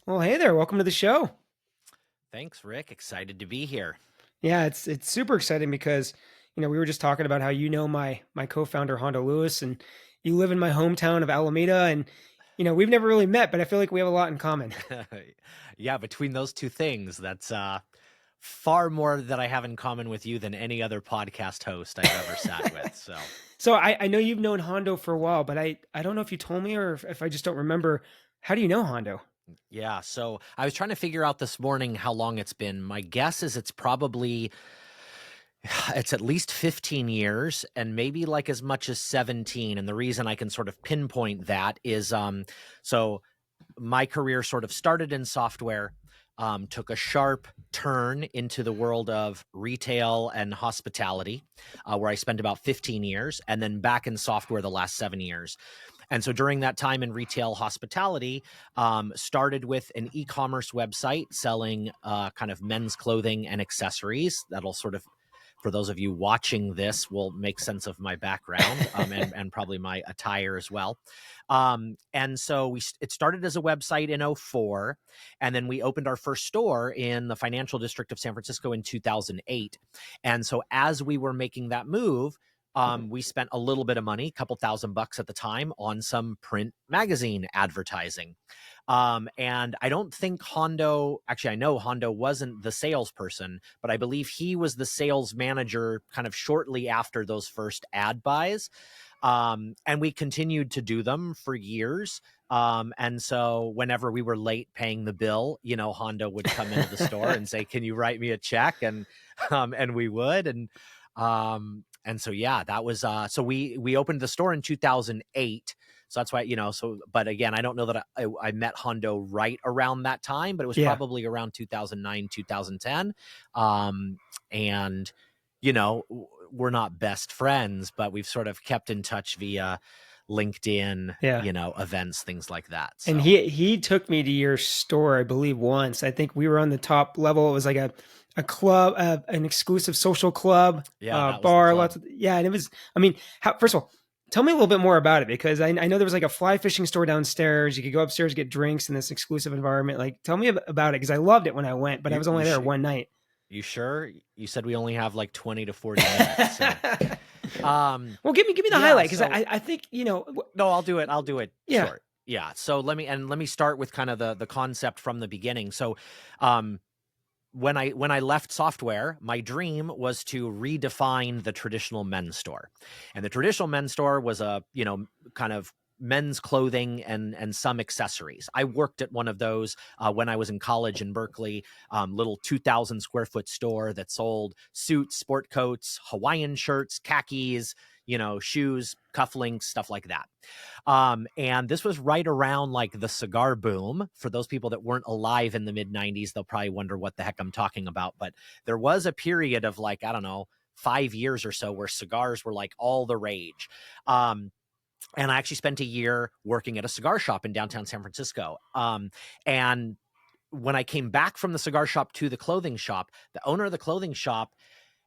Well, hey there. Welcome to the show. Thanks, Rick. Excited to be here. Yeah, it's super exciting because, we were just talking about how my co-founder Hondo Lewis and you live in my hometown of Alameda and we've never really met, but I feel like we have a lot in common. Yeah, between those two things, that's far more that I have in common with you than any other podcast host I've ever sat with. So, So I know you've known Hondo for a while, but I don't know if you told me or if I just don't remember. How do you know Hondo? yeah, so I was trying to figure out this morning how long it's been. My guess is it's probably it's at least 15 years and maybe like as much as 17. And the reason I can sort of pinpoint that is so my career sort of started in software, took a sharp turn into the world of retail and hospitality, where I spent about 15 years, and then back in software the last 7 years. And so during that time in retail hospitality, started with an e-commerce website selling kind of men's clothing and accessories. That'll sort of, for those of you watching this, will make sense of my background and probably my attire as well. And so it started as a website in '04, and then we opened our first store in the financial district of San Francisco in 2008. And so as we were making that move, we spent a little bit of money, a couple $1,000 at the time, on some print magazine advertising. And I don't think Hondo, actually, I know Hondo wasn't the salesperson, but I believe he was the sales manager kind of shortly after those first ad buys. And we continued to do them for years. And so whenever we were late paying the bill, Hondo would come into the store and say, "Can you write me a check?" And we would. And so, yeah, that was, so we opened the store in 2008. So that's why, but again, I don't know that I met Hondo right around that time, but it was Yeah. probably around 2009, 2010. And, we're not best friends, but we've sort of kept in touch via LinkedIn, Yeah. events, things like that. And So he took me to your store, I believe, once. I think we were on the top level. It was like a club, an exclusive social club, yeah, that was the bar, club. lots of yeah. And it was, I mean, first of all, tell me a little bit more about it because I know there was like a fly fishing store downstairs. You could go upstairs get drinks in this exclusive environment. Like, tell me about it because I loved it when I went, but I You, was you only there should, one night. you sure? You said we only have like 20 to 40 minutes. So, um, Well, give me the yeah, highlight because so I think no, I'll do it. I'll do it yeah. short. Yeah. So let me start with kind of the concept from the beginning. So, um, when I left software, my dream was to redefine the traditional men's store, and the traditional men's store was a kind of men's clothing and some accessories. I worked at one of those when I was in college in Berkeley, little 2,000 square foot store that sold suits, sport coats, Hawaiian shirts, khakis, shoes, cufflinks, stuff like that. And this was right around like the cigar boom. For those people that weren't alive in the mid 90s, they'll probably wonder what the heck I'm talking about. But there was a period of like, I don't know, 5 years or so where cigars were like all the rage. And I actually spent a year working at a cigar shop in downtown San Francisco. And when I came back from the cigar shop to the clothing shop, the owner of the clothing shop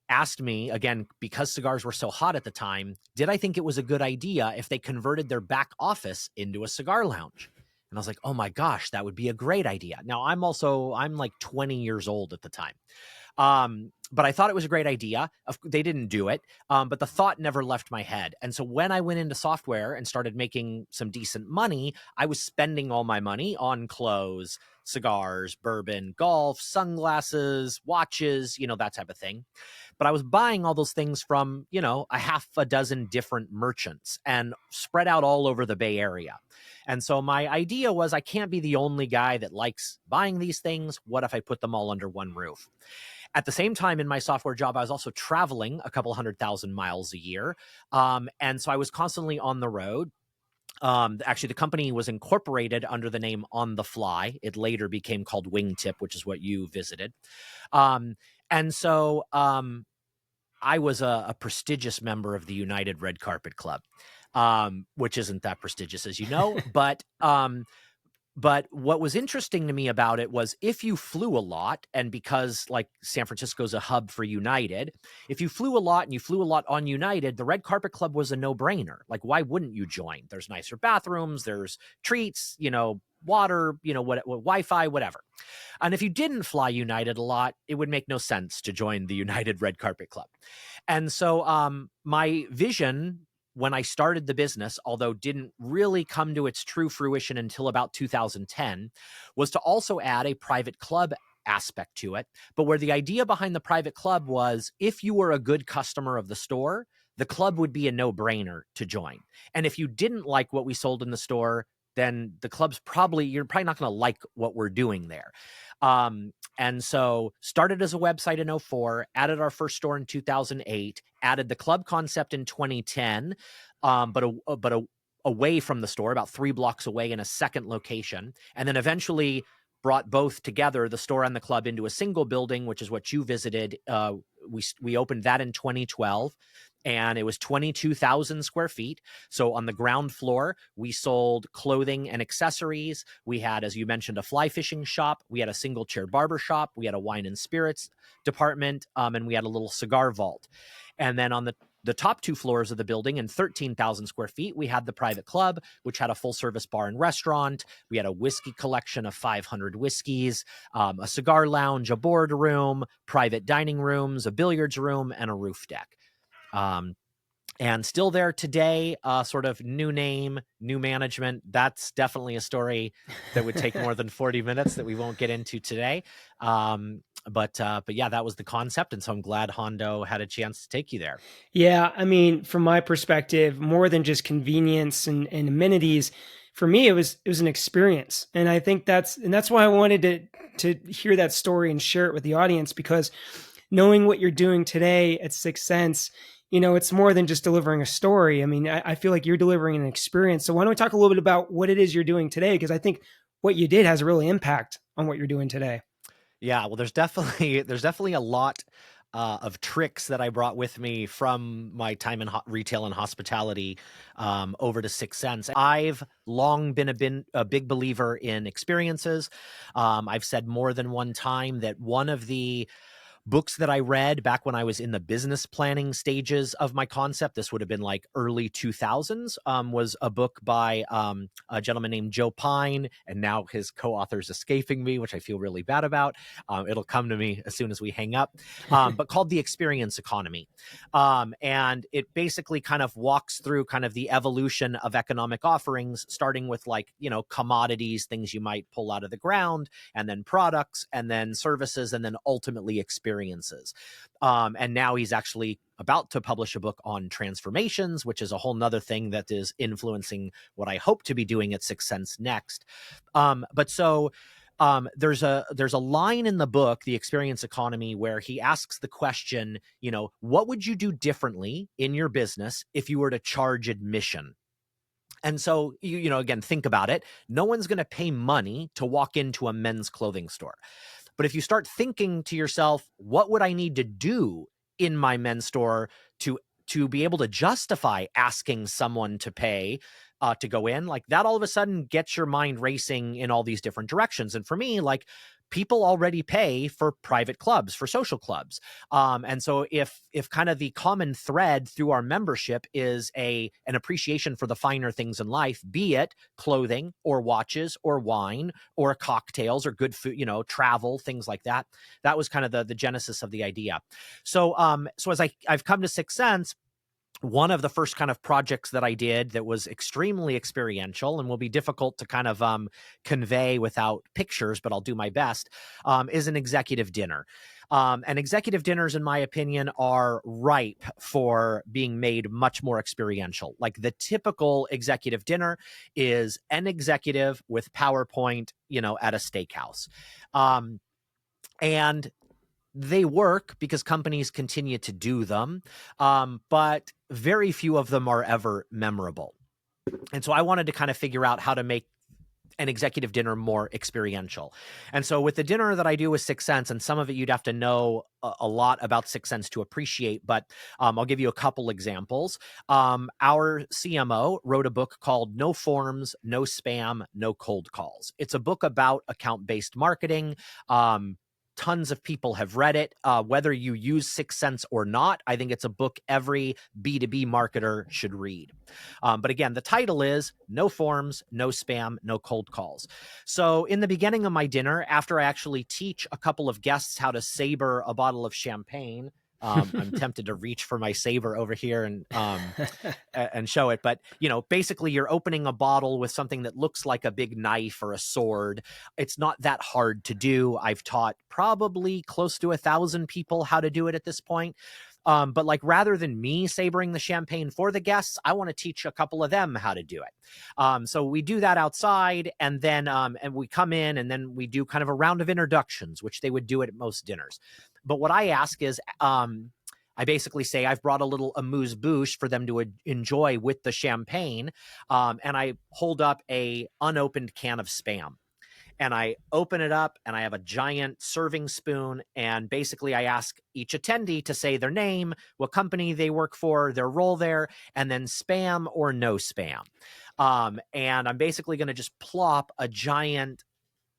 asked me again, because cigars were so hot at the time, did I think it was a good idea if they converted their back office into a cigar lounge? And I was like, oh my gosh, that would be a great idea. Now I'm like 20 years old at the time. But I thought it was a great idea. They didn't do it, but the thought never left my head. And so when I went into software and started making some decent money, I was spending all my money on clothes, cigars, bourbon, golf, sunglasses, watches, that type of thing. But I was buying all those things from, a half a dozen different merchants and spread out all over the Bay Area. And so my idea was I can't be the only guy that likes buying these things. What if I put them all under one roof? At the same time, in my software job, I was also traveling a couple 100,000 miles a year. And so I was constantly on the road. Actually, the company was incorporated under the name On the Fly. It later became called Wingtip, which is what you visited. And so I was a prestigious member of the United Red Carpet Club, which isn't that prestigious, as you know, but what was interesting to me about it was if you flew a lot, and because like San Francisco's a hub for United, if you flew a lot and you flew a lot on United, the Red Carpet Club was a no-brainer. Like, why wouldn't you join? There's nicer bathrooms, there's treats, water, what Wi-Fi, whatever. And if you didn't fly United a lot, it would make no sense to join the United Red Carpet Club. And so my vision when I started the business, although didn't really come to its true fruition until about 2010, was to also add a private club aspect to it. But where the idea behind the private club was, if you were a good customer of the store, the club would be a no-brainer to join. And if you didn't like what we sold in the store, then the club's you're probably not going to like what we're doing there. And so started as a website in 2004, added our first store in 2008, added the club concept in 2010, but away from the store, about 3 blocks away in a second location, and then eventually brought both together, the store and the club, into a single building, which is what you visited. We opened that in 2012. And it was 22,000 square feet. So on the ground floor, we sold clothing and accessories. We had, as you mentioned, a fly fishing shop. We had a single chair barber shop. We had a wine and spirits department, and we had a little cigar vault. And then on the top 2 floors of the building, in 13,000 square feet, we had the private club, which had a full service bar and restaurant. We had a whiskey collection of 500 whiskeys, a cigar lounge, a boardroom, private dining rooms, a billiards room, and a roof deck. And still there today, sort of new name, new management. That's definitely a story that would take more than 40 minutes that we won't get into today. But yeah, that was the concept. And so I'm glad Hondo had a chance to take you there. Yeah, I mean, from my perspective, more than just convenience and amenities, for me, it was an experience, and I think that's why I wanted to hear that story and share it with the audience, because knowing what you're doing today at 6sense, it's more than just delivering a story. I mean, I feel like you're delivering an experience. So why don't we talk a little bit about what it is you're doing today? Because I think what you did has a real impact on what you're doing today. Yeah, well, there's definitely a lot of tricks that I brought with me from my time in retail and hospitality over to 6sense. I've long been a big believer in experiences. I've said more than one time that one of the books that I read back when I was in the business planning stages of my concept, this would have been like early 2000s, was a book by a gentleman named Joe Pine, and now his co-author's escaping me, which I feel really bad about. It'll come to me as soon as we hang up, but called The Experience Economy. And it basically kind of walks through kind of the evolution of economic offerings, starting with commodities, things you might pull out of the ground, and then products, and then services, and then ultimately experiences. And now he's actually about to publish a book on transformations, which is a whole nother thing that is influencing what I hope to be doing at 6sense next. There's a line in the book, The Experience Economy, where he asks the question, what would you do differently in your business if you were to charge admission? And so, again, think about it. No one's going to pay money to walk into a men's clothing store. But if you start thinking to yourself, what would I need to do in my men's store to be able to justify asking someone to pay to go in, like that all of a sudden gets your mind racing in all these different directions. And for me, people already pay for private clubs, for social clubs. And so if kind of the common thread through our membership is an appreciation for the finer things in life, be it clothing or watches or wine or cocktails or good food, travel, things like that, that was kind of the genesis of the idea. So as I've come to 6sense, one of the first kind of projects that I did that was extremely experiential and will be difficult to kind of convey without pictures, but I'll do my best, is an executive dinner. And executive dinners, in my opinion, are ripe for being made much more experiential. Like the typical executive dinner is an executive with PowerPoint, at a steakhouse. And they work because companies continue to do them, but very few of them are ever memorable. And so I wanted to kind of figure out how to make an executive dinner more experiential. And so with the dinner that I do with 6sense, and some of it you'd have to know a lot about 6sense to appreciate, but I'll give you a couple examples. Our CMO wrote a book called No Forms, No Spam, No Cold Calls. It's a book about account-based marketing. Tons of people have read it. Whether you use 6sense or not, I think it's a book every B2B marketer should read. But again, the title is No Forms, No Spam, No Cold Calls. So in the beginning of my dinner, after I actually teach a couple of guests how to saber a bottle of champagne, I'm tempted to reach for my saber over here and show it. But, basically you're opening a bottle with something that looks like a big knife or a sword. It's not that hard to do. I've taught probably close to 1,000 people how to do it at this point. But like, rather than me sabering the champagne for the guests, I want to teach a couple of them how to do it. So we do that outside, and then and we come in, and then we do kind of a round of introductions, which they would do at most dinners. But what I ask is, I basically say I've brought a little amuse-bouche for them to enjoy with the champagne, and I hold up a unopened can of Spam. And I open it up, and I have a giant serving spoon, and basically I ask each attendee to say their name, what company they work for, their role there, and then spam or no spam. And I'm basically going to just plop a giant,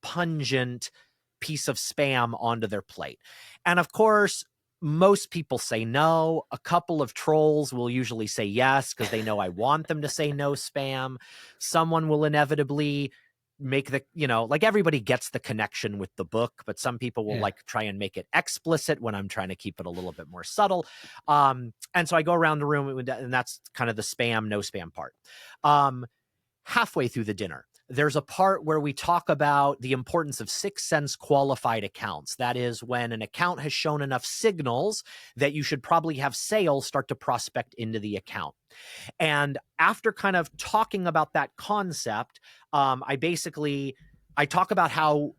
pungent piece of spam onto their plate. And of course, most people say no. A couple of trolls will usually say yes because they know I want them to say no spam. Someone will inevitably make the, like, everybody gets the connection with the book, but some people will like try and make it explicit when I'm trying to keep it a little bit more subtle. And so I go around the room, and that's kind of the spam, no spam part. Halfway through the dinner, there's a part where we talk about the importance of 6sense qualified accounts. That is, when an account has shown enough signals that you should probably have sales start to prospect into the account. And after kind of talking about that concept, I talk about how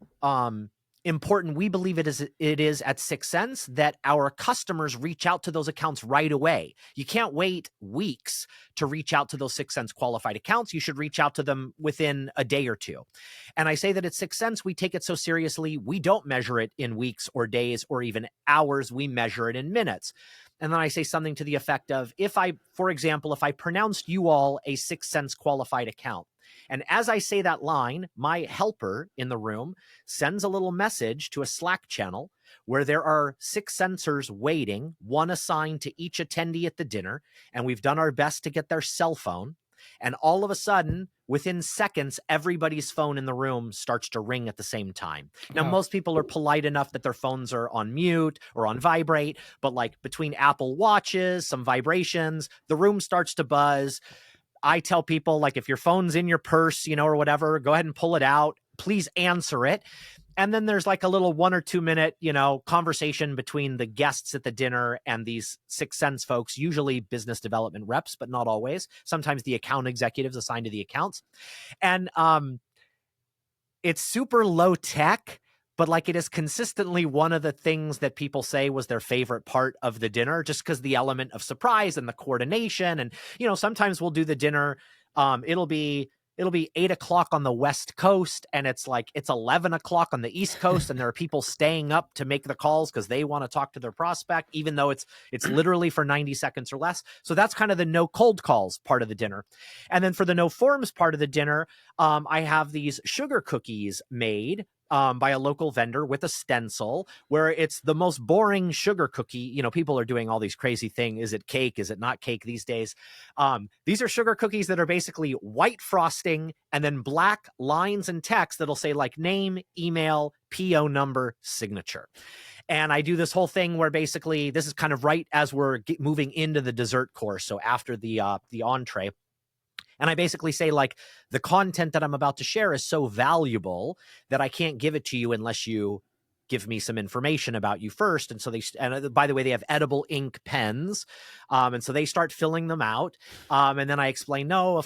important we believe it is at 6sense that our customers reach out to those accounts right away. You can't wait weeks to reach out to those 6sense qualified accounts. You should reach out to them within a day or two. And I say that at 6sense, we take it so seriously, we don't measure it in weeks or days or even hours. We measure it in minutes. And then I say something to the effect of, for example, if I pronounced you all a 6sense qualified account, and as I say that line, my helper in the room sends a little message to a Slack channel where there are 6sensors waiting, one assigned to each attendee at the dinner, and we've done our best to get their cell phone. And all of a sudden, within seconds, everybody's phone in the room starts to ring at the same time. Now, most people are polite enough that their phones are on mute or on vibrate, but like between Apple Watches, some vibrations, the room starts to buzz. I tell people, like, if your phone's in your purse, or whatever, go ahead and pull it out. Please answer it. And then there's like a little 1 or 2 minute, conversation between the guests at the dinner and these 6sense folks, usually business development reps, but not always. Sometimes the account executives assigned to the accounts. And it's super low tech, but like, it is consistently one of the things that people say was their favorite part of the dinner, just because the element of surprise and the coordination. And, sometimes we'll do the dinner. It'll be 8 o'clock on the West Coast, and it's 11 o'clock on the East Coast, and there are people staying up to make the calls because they want to talk to their prospect, even though it's literally for 90 seconds or less. So that's kind of the no cold calls part of the dinner. And then for the no forms part of the dinner, I have these sugar cookies made by a local vendor with a stencil, where it's the most boring sugar cookie. People are doing all these crazy things. Is it cake? Is it not cake these days? These are sugar cookies that are basically white frosting and then black lines and text that'll say like name, email, PO number, signature. And I do this whole thing where basically this is kind of right as we're moving into the dessert course. So after the entree. And I basically say, like, the content that I'm about to share is so valuable that I can't give it to you unless you give me some information about you first. And so and by the way, they have edible ink pens. And so they start filling them out. And then I explain, no,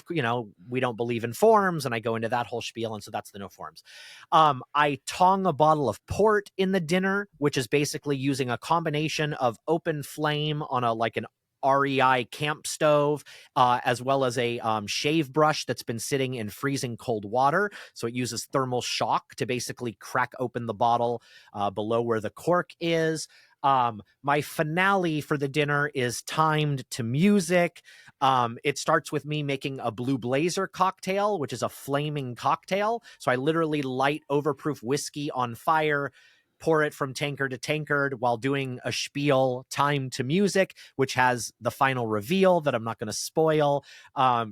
we don't believe in forms. And I go into that whole spiel. And so that's the no forms. I tong a bottle of port in the dinner, which is basically using a combination of open flame on an REI camp stove, as well as a shave brush that's been sitting in freezing cold water. So it uses thermal shock to basically crack open the bottle below where the cork is. My finale for the dinner is timed to music. It starts with me making a Blue Blazer cocktail, which is a flaming cocktail. So I literally light overproof whiskey on fire, pour it from tankard to tankard while doing a spiel timed to music, which has the final reveal that I'm not going to spoil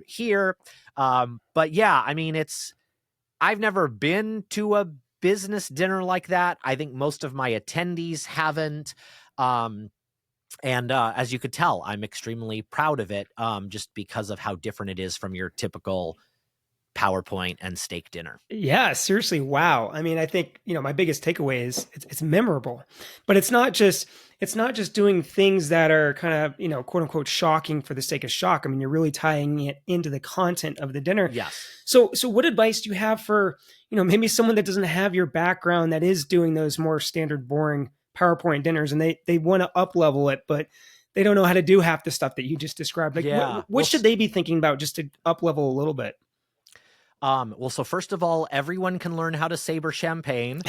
here. But yeah, I mean, I've never been to a business dinner like that. I think most of my attendees haven't. And as you could tell, I'm extremely proud of it, just because of how different it is from your typical PowerPoint and steak dinner. Yeah, seriously, wow. I mean, I think, my biggest takeaway is it's memorable. But it's not just doing things that are kind of, quote unquote shocking for the sake of shock. I mean, you're really tying it into the content of the dinner. Yes. So what advice do you have for, maybe someone that doesn't have your background that is doing those more standard boring PowerPoint dinners, and they want to up level it, but they don't know how to do half the stuff that you just described. Like Yeah. what should they be thinking about just to up level a little bit? Well, so first of all, everyone can learn how to saber champagne.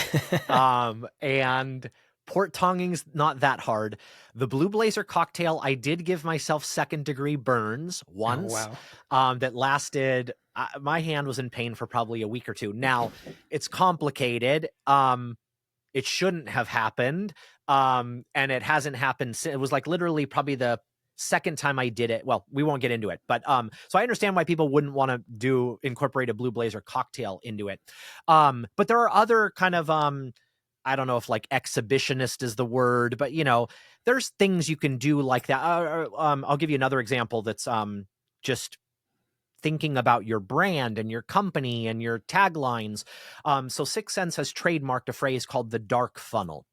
And port tonging's not that hard. The Blue Blazer cocktail, I did give myself 2nd-degree burns once. Oh, wow. That lasted, my hand was in pain for probably a week or two. Now, it's complicated. It shouldn't have happened. And it hasn't happened. It was like literally probably the second time I did it. Well, we won't get into it, but so I understand why people wouldn't want to incorporate a Blue Blazer cocktail into it. But there are other kind of I don't know if like exhibitionist is the word, but there's things you can do like that. I'll give you another example that's just thinking about your brand and your company and your taglines. So 6sense has trademarked a phrase called the dark funnel.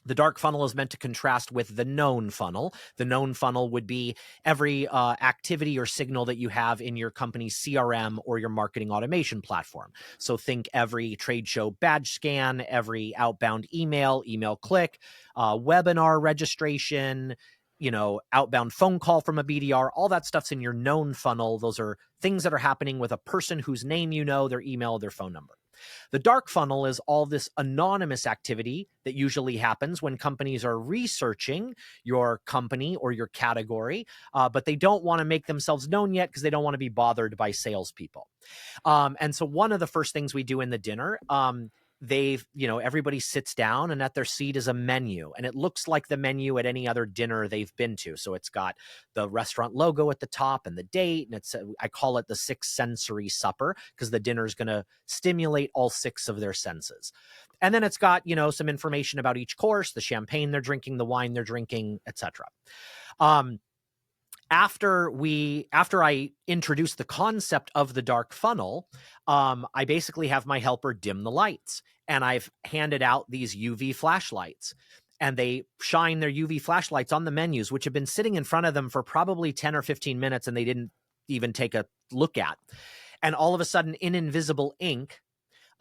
The dark funnel is meant to contrast with the known funnel. The known funnel would be every activity or signal that you have in your company's CRM or your marketing automation platform. So think every trade show badge scan, every outbound email click, webinar registration, outbound phone call from a BDR, all that stuff's in your known funnel. Those are things that are happening with a person whose name their email, their phone number. The dark funnel is all this anonymous activity that usually happens when companies are researching your company or your category, but they don't want to make themselves known yet because they don't want to be bothered by salespeople. And so one of the first things we do in the dinner, everybody sits down and at their seat is a menu, and it looks like the menu at any other dinner they've been to. So it's got the restaurant logo at the top and the date, and I call it the 6 sensory supper because the dinner is going to stimulate all 6 of their senses. And then it's got, some information about each course, the champagne they're drinking, the wine they're drinking, etc. After I introduce the concept of the dark funnel, I basically have my helper dim the lights, and I've handed out these UV flashlights, and they shine their UV flashlights on the menus, which have been sitting in front of them for probably 10 or 15 minutes, and they didn't even take a look at. And all of a sudden, in invisible ink,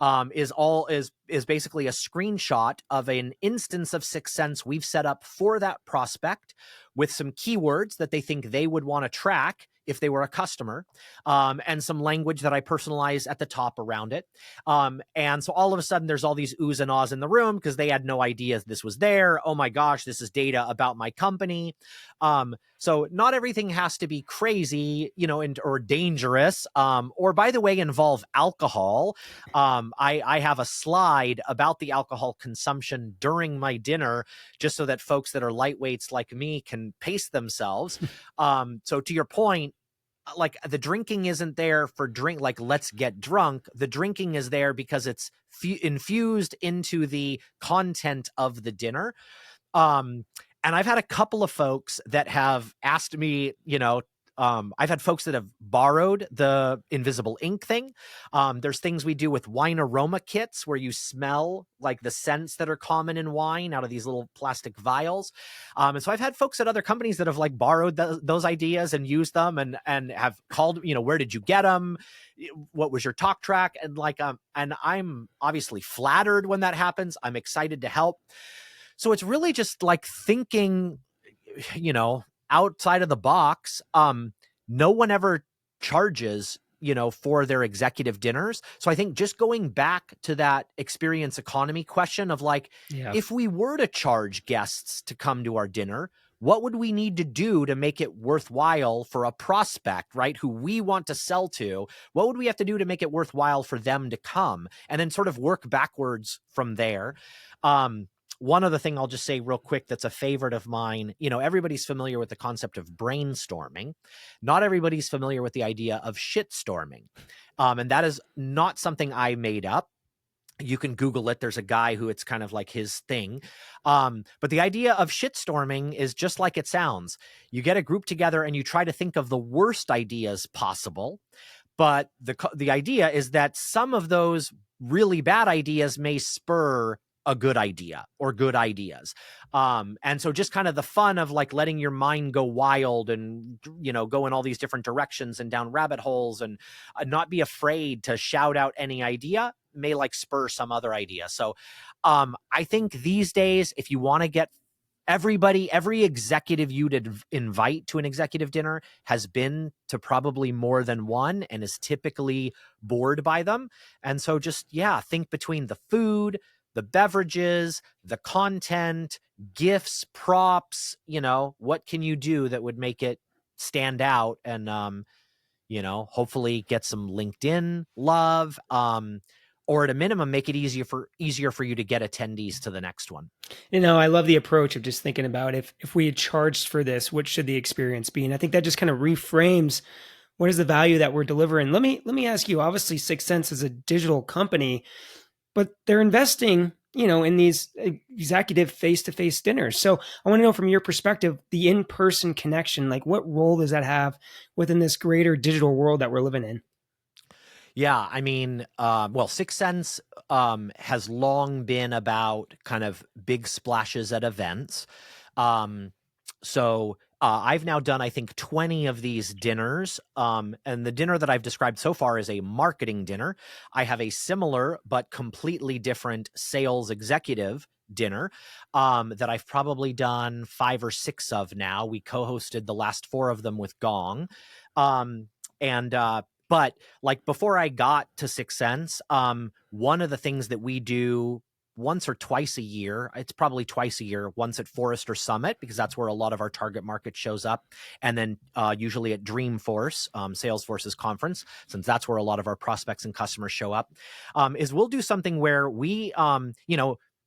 is basically a screenshot of an instance of 6sense we've set up for that prospect with some keywords that they think they would want to track if they were a customer, and some language that I personalize at the top around it. And so all of a sudden there's all these oohs and ahs in the room because they had no idea this was there. Oh my gosh, this is data about my company. So not everything has to be crazy, or dangerous, or by the way, involve alcohol. I have a slide about the alcohol consumption during my dinner, just so that folks that are lightweights like me can pace themselves. So to your point, like the drinking isn't there for like let's get drunk. The drinking is there because it's infused into the content of the dinner. And I've had a couple of folks that have asked me, I've had folks that have borrowed the invisible ink thing. There's things we do with wine aroma kits where you smell like the scents that are common in wine out of these little plastic vials. And so I've had folks at other companies that have like borrowed those ideas and used them and have called, where did you get them? What was your talk track? And and I'm obviously flattered when that happens. I'm excited to help. So it's really just like thinking, outside of the box. No one ever charges, for their executive dinners. So I think just going back to that experience economy question of like, if we were to charge guests to come to our dinner, what would we need to do to make it worthwhile for a prospect, right, who we want to sell to? What would we have to do to make it worthwhile for them to come? And then sort of work backwards from there. one other thing I'll just say real quick that's a favorite of mine. Everybody's familiar with the concept of brainstorming. Not everybody's familiar with the idea of shitstorming. And that is not something I made up. You can Google it. There's a guy who it's kind of like his thing. But the idea of shitstorming is just like it sounds. You get a group together and you try to think of the worst ideas possible. But the idea is that some of those really bad ideas may spur a good idea or good ideas. And so just kind of the fun of like letting your mind go wild and, go in all these different directions and down rabbit holes and not be afraid to shout out any idea may like spur some other idea. So I think these days, if you want to get every executive you'd invite to an executive dinner has been to probably more than one and is typically bored by them. And so just, think between the food, the beverages, the content, gifts, props, what can you do that would make it stand out and, hopefully get some LinkedIn love, or at a minimum, make it easier for you to get attendees to the next one. I love the approach of just thinking about if we had charged for this, what should the experience be? And I think that just kind of reframes what is the value that we're delivering. Let me ask you, obviously 6sense is a digital company, but they're investing, in these executive face-to-face dinners. So I want to know from your perspective, the in-person connection, like what role does that have within this greater digital world that we're living in? Yeah, I mean, 6sense has long been about kind of big splashes at events. So I've now done, I think, 20 of these dinners. And the dinner that I've described so far is a marketing dinner. I have a similar but completely different sales executive dinner that I've probably done 5 or 6 of now. We co-hosted the last 4 of them with Gong. But like before I got to 6sense, one of the things that we do once or twice a year, it's probably twice a year, once at Forrester Summit, because that's where a lot of our target market shows up. And then usually at Dreamforce, Salesforce's conference, since that's where a lot of our prospects and customers show up, is we'll do something where we,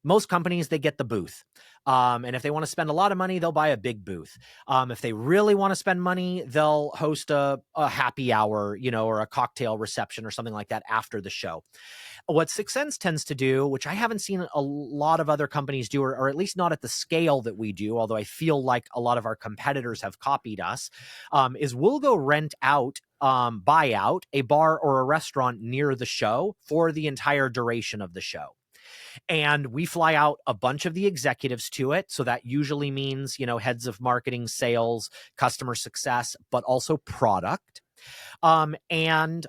most companies, they get the booth. And if they want to spend a lot of money, they'll buy a big booth. If they really want to spend money, they'll host a happy hour, or a cocktail reception or something like that after the show. What 6sense tends to do, which I haven't seen a lot of other companies do, or at least not at the scale that we do, although I feel like a lot of our competitors have copied us, is we'll go rent out, buy out a bar or a restaurant near the show for the entire duration of the show. And we fly out a bunch of the executives to it. So that usually means, heads of marketing, sales, customer success, but also product. And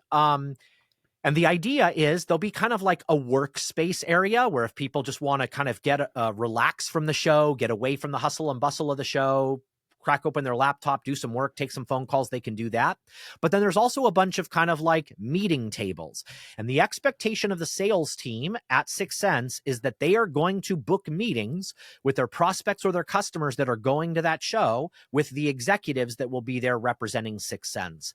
the idea is there'll be kind of like a workspace area where if people just want to kind of get relax from the show, get away from the hustle and bustle of the show, crack open their laptop, do some work, take some phone calls, they can do that. But then there's also a bunch of kind of like meeting tables. And the expectation of the sales team at 6sense is that they are going to book meetings with their prospects or their customers that are going to that show with the executives that will be there representing 6sense.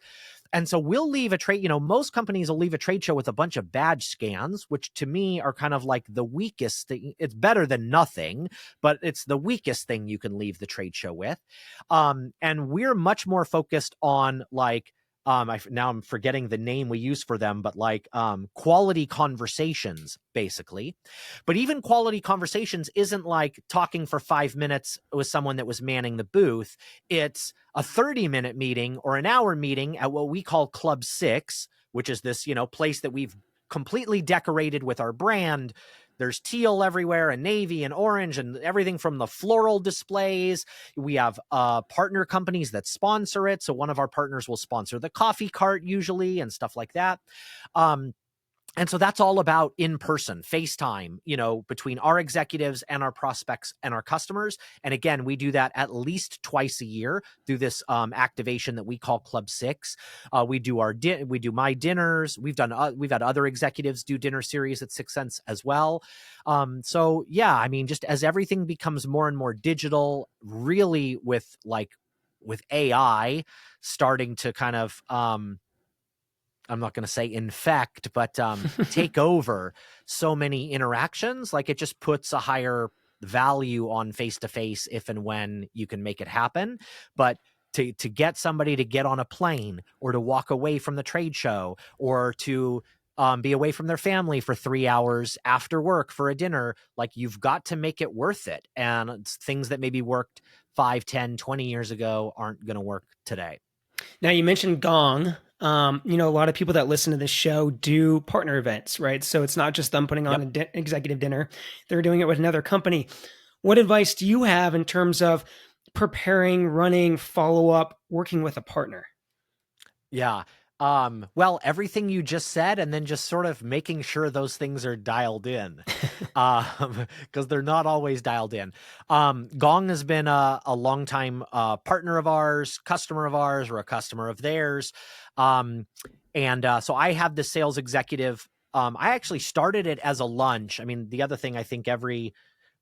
And so we'll leave a trade, most companies will leave a trade show with a bunch of badge scans, which to me are kind of like the weakest thing. It's better than nothing, but it's the weakest thing you can leave the trade show with. And we're much more focused on like, now I'm forgetting the name we use for them, but like quality conversations, basically. But even quality conversations isn't like talking for 5 minutes with someone that was manning the booth. It's a 30-minute meeting or an hour meeting at what we call Club 6, which is this, place that we've completely decorated with our brand. There's teal everywhere and navy and orange and everything from the floral displays. We have partner companies that sponsor it. So one of our partners will sponsor the coffee cart usually and stuff like that. And so that's all about in-person, FaceTime, between our executives and our prospects and our customers. And again, we do that at least twice a year through this activation that we call Club 6. We do my dinners. We've had other executives do dinner series at 6sense as well. So yeah, I mean, just as everything becomes more and more digital, really with AI starting to kind of, I'm not going to say infect, but take over so many interactions. Like it just puts a higher value on face-to-face if and when you can make it happen. But to get somebody to get on a plane or to walk away from the trade show or to be away from their family for 3 hours after work for a dinner, like, you've got to make it worth it. And things that maybe worked 5, 10, 20 years ago aren't going to work today. Now, you mentioned Gong. A lot of people that listen to this show do partner events, right? So it's not just them putting on an executive dinner. They're doing it with another company. What advice do you have in terms of preparing, running, follow-up, working with a partner? Yeah. Well, everything you just said, and then just sort of making sure those things are dialed in, because they're not always dialed in. Gong has been a long time partner of ours, customer of ours, or a customer of theirs. So I have the sales executive. I actually started it as a lunch. I mean, the other thing I think every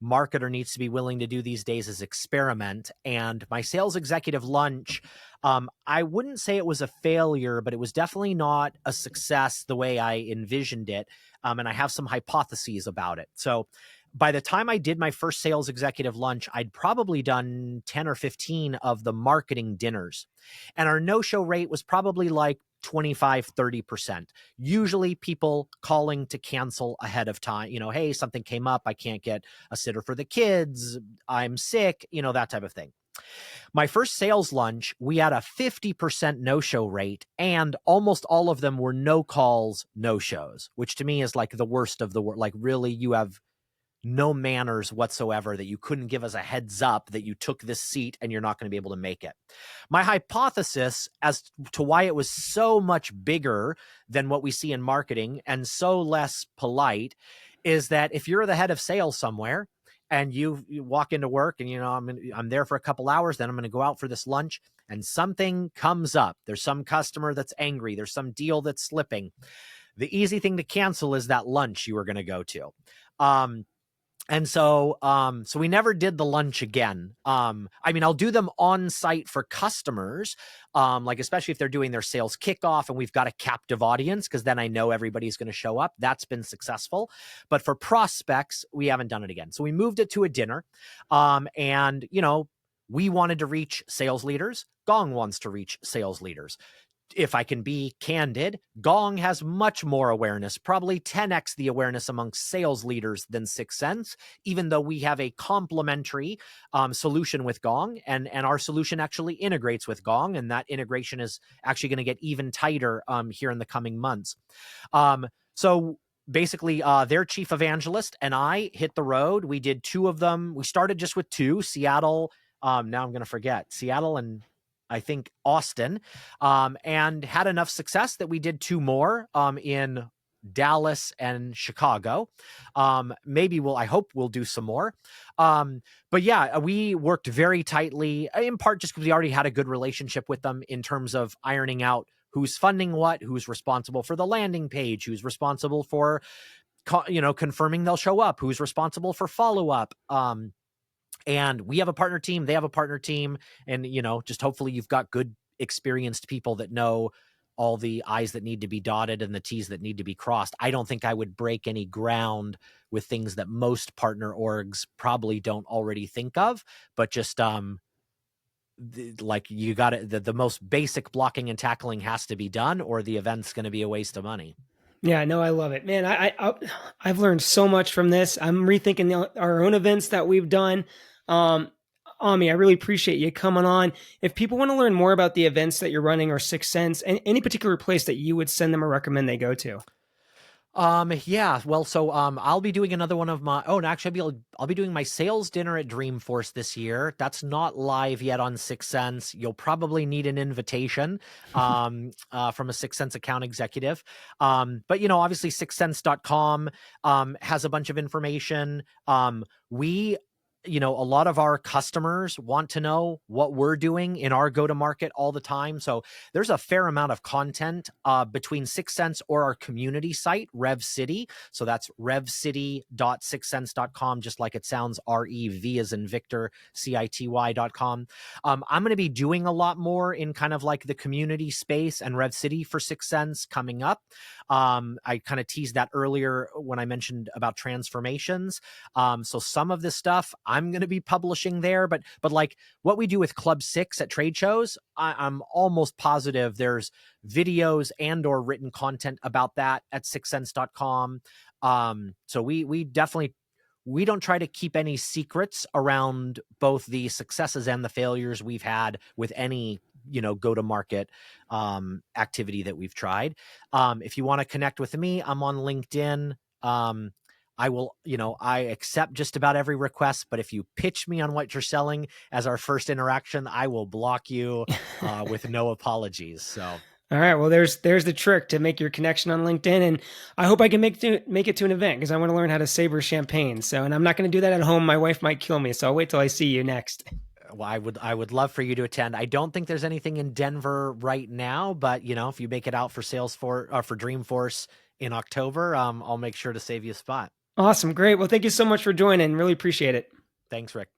marketer needs to be willing to do these days is experiment. And my sales executive lunch, I wouldn't say it was a failure, but it was definitely not a success the way I envisioned it. And I have some hypotheses about it. So by the time I did my first sales executive lunch, I'd probably done 10 or 15 of the marketing dinners. And our no-show rate was probably like 25, 30%. Usually people calling to cancel ahead of time, hey, something came up, I can't get a sitter for the kids, I'm sick, that type of thing. My first sales lunch, we had a 50% no-show rate, and almost all of them were no calls, no shows, which to me is like the worst of the worst. Like, really, you have no manners whatsoever that you couldn't give us a heads up that you took this seat and you're not going to be able to make it. My hypothesis as to why it was so much bigger than what we see in marketing and so less polite is that if you're the head of sales somewhere and you walk into work and, I'm there for a couple hours, then I'm going to go out for this lunch, and something comes up. There's some customer that's angry. There's some deal that's slipping. The easy thing to cancel is that lunch you were going to go to. So we never did the lunch again. I'll do them on site for customers, like especially if they're doing their sales kickoff and we've got a captive audience, because then I know everybody's going to show up. That's been successful. But for prospects, we haven't done it again. So we moved it to a dinner. We wanted to reach sales leaders. Gong wants to reach sales leaders. If I can be candid, Gong has much more awareness, probably 10x the awareness amongst sales leaders than 6sense, even though we have a complementary solution with Gong, and our solution actually integrates with Gong, and that integration is actually going to get even tighter here in the coming months. So basically, their chief evangelist and I hit the road. We did 2 of them. We started just with 2, Seattle. Now I'm going to forget, Seattle and I think Austin, and had enough success that we did 2 more in Dallas and Chicago. I hope we'll do some more. But yeah, we worked very tightly, in part just because we already had a good relationship with them in terms of ironing out who's funding what, who's responsible for the landing page, who's responsible for, confirming they'll show up, who's responsible for follow-up. And we have a partner team, they have a partner team, and, just hopefully you've got good, experienced people that know all the I's that need to be dotted and the T's that need to be crossed. I don't think I would break any ground with things that most partner orgs probably don't already think of, but just, you got it. The most basic blocking and tackling has to be done, or the event's going to be a waste of money. Yeah, no, I love it, man. I've learned so much from this. I'm rethinking our own events that we've done. Ami, I really appreciate you coming on. If people want to learn more about the events that you're running or 6sense, and any particular place that you would send them or recommend they go to. Yeah, well, so, I'll be doing another one of my, actually I'll be doing my sales dinner at Dreamforce this year. That's not live yet on 6sense. You'll probably need an invitation, from a 6sense account executive. But obviously 6sense.com, has a bunch of information. We you know, a lot of our customers want to know what we're doing in our go-to-market all the time. So there's a fair amount of content between 6sense or our community site, Rev City. So that's revcity.6sense.com, just like it sounds, REV as in Victor, CITY.com. I'm going to be doing a lot more in kind of like the community space and Rev City for 6sense coming up. I kind of teased that earlier when I mentioned about transformations. So some of this stuff I'm going to be publishing there, but like what we do with Club 6 at trade shows, I'm almost positive there's videos and or written content about that at 6sense.com. So we definitely, we don't try to keep any secrets around both the successes and the failures we've had with any, you know, go to market activity that we've tried. If you want to connect with me, I'm on LinkedIn. I will, you know, I accept just about every request, but if you pitch me on what you're selling as our first interaction, I will block you with no apologies. So, All right. Well, there's the trick to make your connection on LinkedIn, and I hope I can make it to an event because I want to learn how to saber champagne. So, and I'm not going to do that at home. My wife might kill me. So I'll wait till I see you next. well, I would love for you to attend. I don't think there's anything in Denver right now, but you know, if you make it out for Salesforce or for Dreamforce in October, I'll make sure to save you a spot. Awesome. Great. Well, thank you so much for joining. Really appreciate it. Thanks, Rick.